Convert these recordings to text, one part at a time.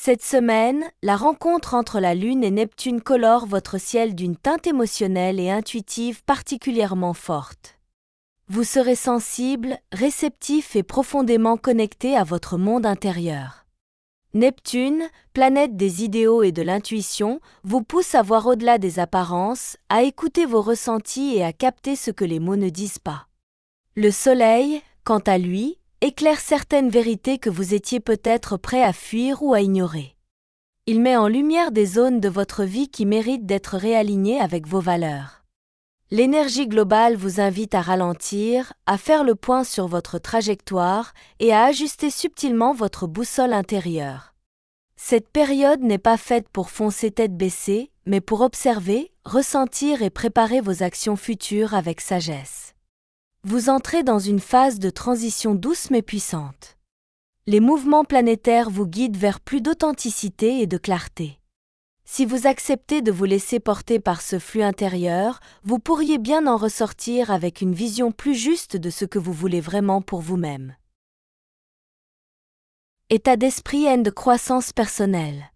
Cette semaine, la rencontre entre la Lune et Neptune colore votre ciel d'une teinte émotionnelle et intuitive particulièrement forte. Vous serez sensible, réceptif et profondément connecté à votre monde intérieur. Neptune, planète des idéaux et de l'intuition, vous pousse à voir au-delà des apparences, à écouter vos ressentis et à capter ce que les mots ne disent pas. Le Soleil, quant à lui, éclaire certaines vérités que vous étiez peut-être prêt à fuir ou à ignorer. Il met en lumière des zones de votre vie qui méritent d'être réalignées avec vos valeurs. L'énergie globale vous invite à ralentir, à faire le point sur votre trajectoire et à ajuster subtilement votre boussole intérieure. Cette période n'est pas faite pour foncer tête baissée, mais pour observer, ressentir et préparer vos actions futures avec sagesse. Vous entrez dans une phase de transition douce mais puissante. Les mouvements planétaires vous guident vers plus d'authenticité et de clarté. Si vous acceptez de vous laisser porter par ce flux intérieur, vous pourriez bien en ressortir avec une vision plus juste de ce que vous voulez vraiment pour vous-même. État d'esprit et de croissance personnelle.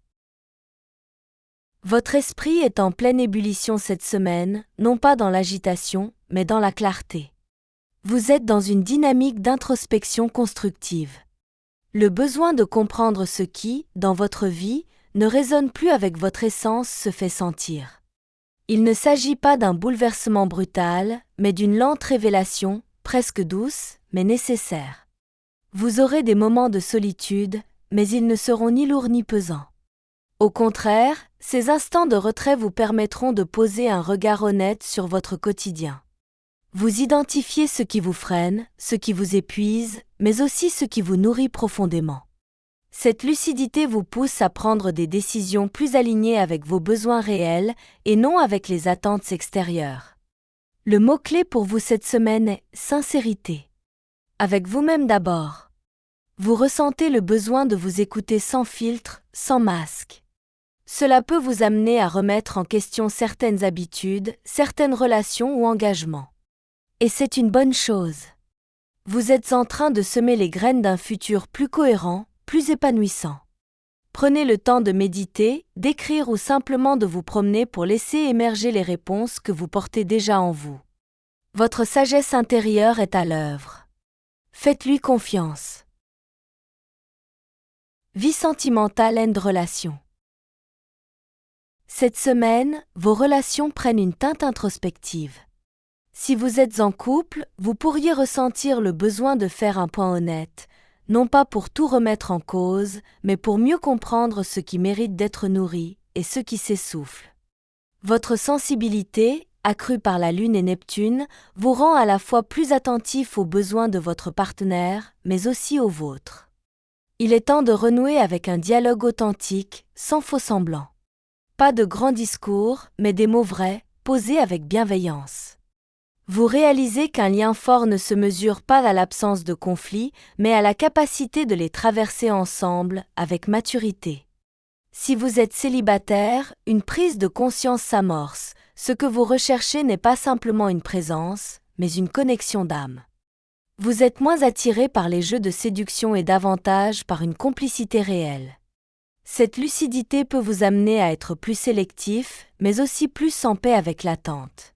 Votre esprit est en pleine ébullition cette semaine, non pas dans l'agitation, mais dans la clarté. Vous êtes dans une dynamique d'introspection constructive. Le besoin de comprendre ce qui, dans votre vie, ne résonne plus avec votre essence se fait sentir. Il ne s'agit pas d'un bouleversement brutal, mais d'une lente révélation, presque douce, mais nécessaire. Vous aurez des moments de solitude, mais ils ne seront ni lourds ni pesants. Au contraire, ces instants de retrait vous permettront de poser un regard honnête sur votre quotidien. Vous identifiez ce qui vous freine, ce qui vous épuise, mais aussi ce qui vous nourrit profondément. Cette lucidité vous pousse à prendre des décisions plus alignées avec vos besoins réels et non avec les attentes extérieures. Le mot-clé pour vous cette semaine est sincérité. Avec vous-même d'abord. Vous ressentez le besoin de vous écouter sans filtre, sans masque. Cela peut vous amener à remettre en question certaines habitudes, certaines relations ou engagements. Et c'est une bonne chose. Vous êtes en train de semer les graines d'un futur plus cohérent, plus épanouissant. Prenez le temps de méditer, d'écrire ou simplement de vous promener pour laisser émerger les réponses que vous portez déjà en vous. Votre sagesse intérieure est à l'œuvre. Faites-lui confiance. Vie sentimentale et de relations. Cette semaine, vos relations prennent une teinte introspective. Si vous êtes en couple, vous pourriez ressentir le besoin de faire un point honnête, non pas pour tout remettre en cause, mais pour mieux comprendre ce qui mérite d'être nourri et ce qui s'essouffle. Votre sensibilité, accrue par la Lune et Neptune, vous rend à la fois plus attentif aux besoins de votre partenaire, mais aussi aux vôtres. Il est temps de renouer avec un dialogue authentique, sans faux-semblants. Pas de grands discours, mais des mots vrais, posés avec bienveillance. Vous réalisez qu'un lien fort ne se mesure pas à l'absence de conflits, mais à la capacité de les traverser ensemble, avec maturité. Si vous êtes célibataire, une prise de conscience s'amorce. Ce que vous recherchez n'est pas simplement une présence, mais une connexion d'âme. Vous êtes moins attiré par les jeux de séduction et davantage par une complicité réelle. Cette lucidité peut vous amener à être plus sélectif, mais aussi plus en paix avec l'attente.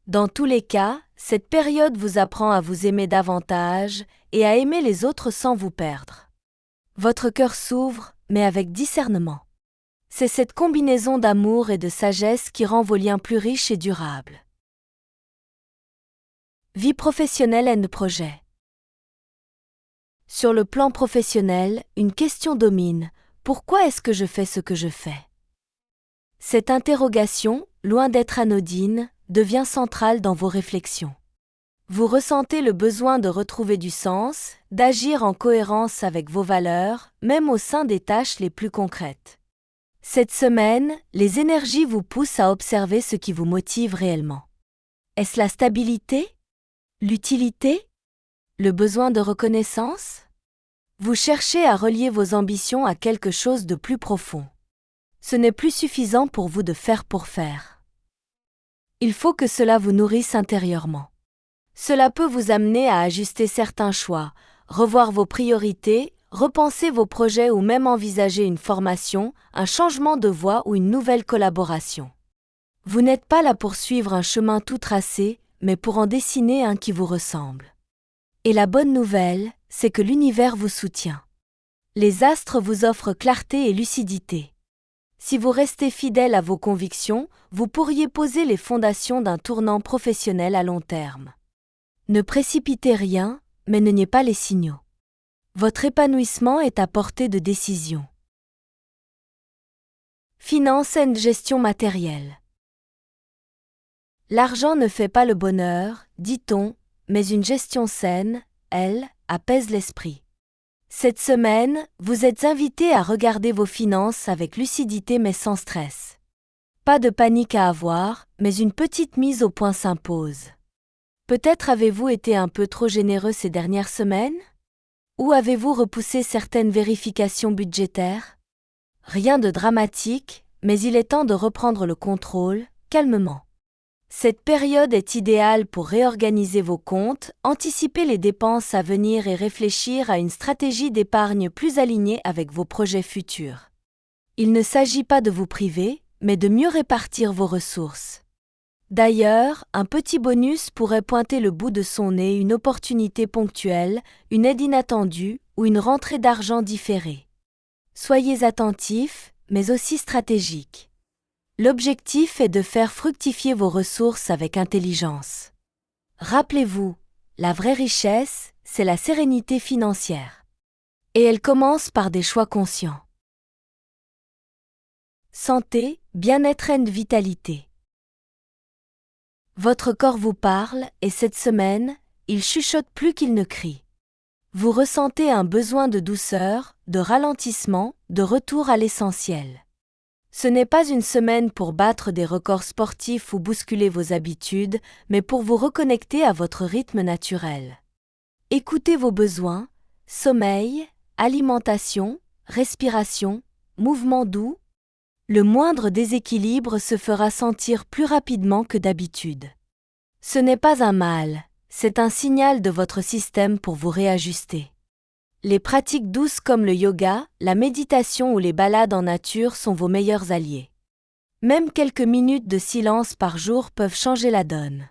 Dans tous les cas, cette période vous apprend à vous aimer davantage et à aimer les autres sans vous perdre. Votre cœur s'ouvre, mais avec discernement. C'est cette combinaison d'amour et de sagesse qui rend vos liens plus riches et durables. Vie professionnelle et de projet. Sur le plan professionnel, une question domine. Pourquoi est-ce que je fais ce que je fais ? Cette interrogation, loin d'être anodine, devient centrale dans vos réflexions. Vous ressentez le besoin de retrouver du sens, d'agir en cohérence avec vos valeurs, même au sein des tâches les plus concrètes. Cette semaine, les énergies vous poussent à observer ce qui vous motive réellement. Est-ce la stabilité ? L'utilité ? Le besoin de reconnaissance ? Vous cherchez à relier vos ambitions à quelque chose de plus profond. Ce n'est plus suffisant pour vous de faire pour faire. Il faut que cela vous nourrisse intérieurement. Cela peut vous amener à ajuster certains choix, revoir vos priorités, repensez vos projets ou même envisagez une formation, un changement de voie ou une nouvelle collaboration. Vous n'êtes pas là pour suivre un chemin tout tracé, mais pour en dessiner un qui vous ressemble. Et la bonne nouvelle, c'est que l'univers vous soutient. Les astres vous offrent clarté et lucidité. Si vous restez fidèle à vos convictions, vous pourriez poser les fondations d'un tournant professionnel à long terme. Ne précipitez rien, mais ne niez pas les signaux. Votre épanouissement est à portée de décision. Finance et gestion matérielle. L'argent ne fait pas le bonheur, dit-on, mais une gestion saine, elle, apaise l'esprit. Cette semaine, vous êtes invité à regarder vos finances avec lucidité mais sans stress. Pas de panique à avoir, mais une petite mise au point s'impose. Peut-être avez-vous été un peu trop généreux ces dernières semaines? Ou avez-vous repoussé certaines vérifications budgétaires? Rien de dramatique, mais il est temps de reprendre le contrôle, calmement. Cette période est idéale pour réorganiser vos comptes, anticiper les dépenses à venir et réfléchir à une stratégie d'épargne plus alignée avec vos projets futurs. Il ne s'agit pas de vous priver, mais de mieux répartir vos ressources. D'ailleurs, un petit bonus pourrait pointer le bout de son nez, une opportunité ponctuelle, une aide inattendue ou une rentrée d'argent différée. Soyez attentifs, mais aussi stratégiques. L'objectif est de faire fructifier vos ressources avec intelligence. Rappelez-vous, la vraie richesse, c'est la sérénité financière. Et elle commence par des choix conscients. Santé, bien-être et vitalité. Votre corps vous parle et cette semaine, il chuchote plus qu'il ne crie. Vous ressentez un besoin de douceur, de ralentissement, de retour à l'essentiel. Ce n'est pas une semaine pour battre des records sportifs ou bousculer vos habitudes, mais pour vous reconnecter à votre rythme naturel. Écoutez vos besoins, sommeil, alimentation, respiration, mouvement doux. Le moindre déséquilibre se fera sentir plus rapidement que d'habitude. Ce n'est pas un mal, c'est un signal de votre système pour vous réajuster. Les pratiques douces comme le yoga, la méditation ou les balades en nature sont vos meilleurs alliés. Même quelques minutes de silence par jour peuvent changer la donne.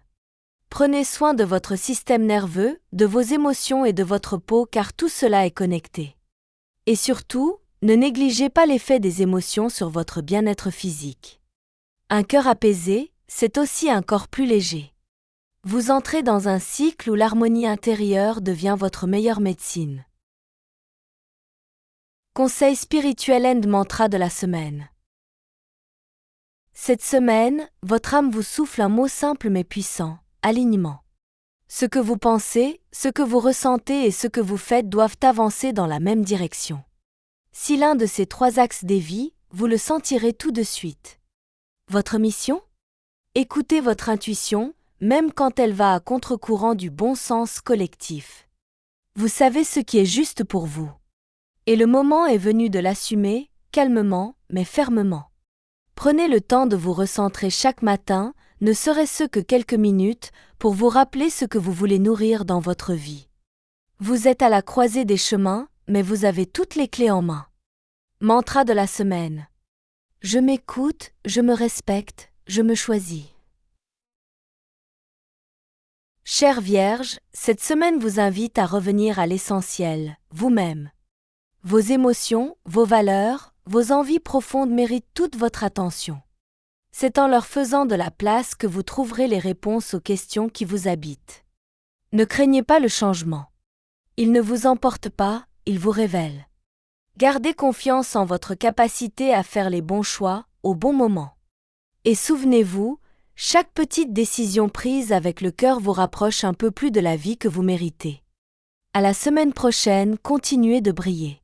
Prenez soin de votre système nerveux, de vos émotions et de votre peau car tout cela est connecté. Et surtout, ne négligez pas l'effet des émotions sur votre bien-être physique. Un cœur apaisé, c'est aussi un corps plus léger. Vous entrez dans un cycle où l'harmonie intérieure devient votre meilleure médecine. Conseil spirituel and mantra de la semaine. Cette semaine, votre âme vous souffle un mot simple mais puissant, alignement. Ce que vous pensez, ce que vous ressentez et ce que vous faites doivent avancer dans la même direction. Si l'un de ces trois axes dévie, vous le sentirez tout de suite. Votre mission? Écoutez votre intuition, même quand elle va à contre-courant du bon sens collectif. Vous savez ce qui est juste pour vous. Et le moment est venu de l'assumer, calmement, mais fermement. Prenez le temps de vous recentrer chaque matin, ne serait-ce que quelques minutes, pour vous rappeler ce que vous voulez nourrir dans votre vie. Vous êtes à la croisée des chemins, mais vous avez toutes les clés en main. Mantra de la semaine. Je m'écoute, je me respecte, je me choisis. Chère Vierge, cette semaine vous invite à revenir à l'essentiel, vous-même. Vos émotions, vos valeurs, vos envies profondes méritent toute votre attention. C'est en leur faisant de la place que vous trouverez les réponses aux questions qui vous habitent. Ne craignez pas le changement. Il ne vous emporte pas, il vous révèle. Gardez confiance en votre capacité à faire les bons choix, au bon moment. Et souvenez-vous, chaque petite décision prise avec le cœur vous rapproche un peu plus de la vie que vous méritez. À la semaine prochaine, continuez de briller.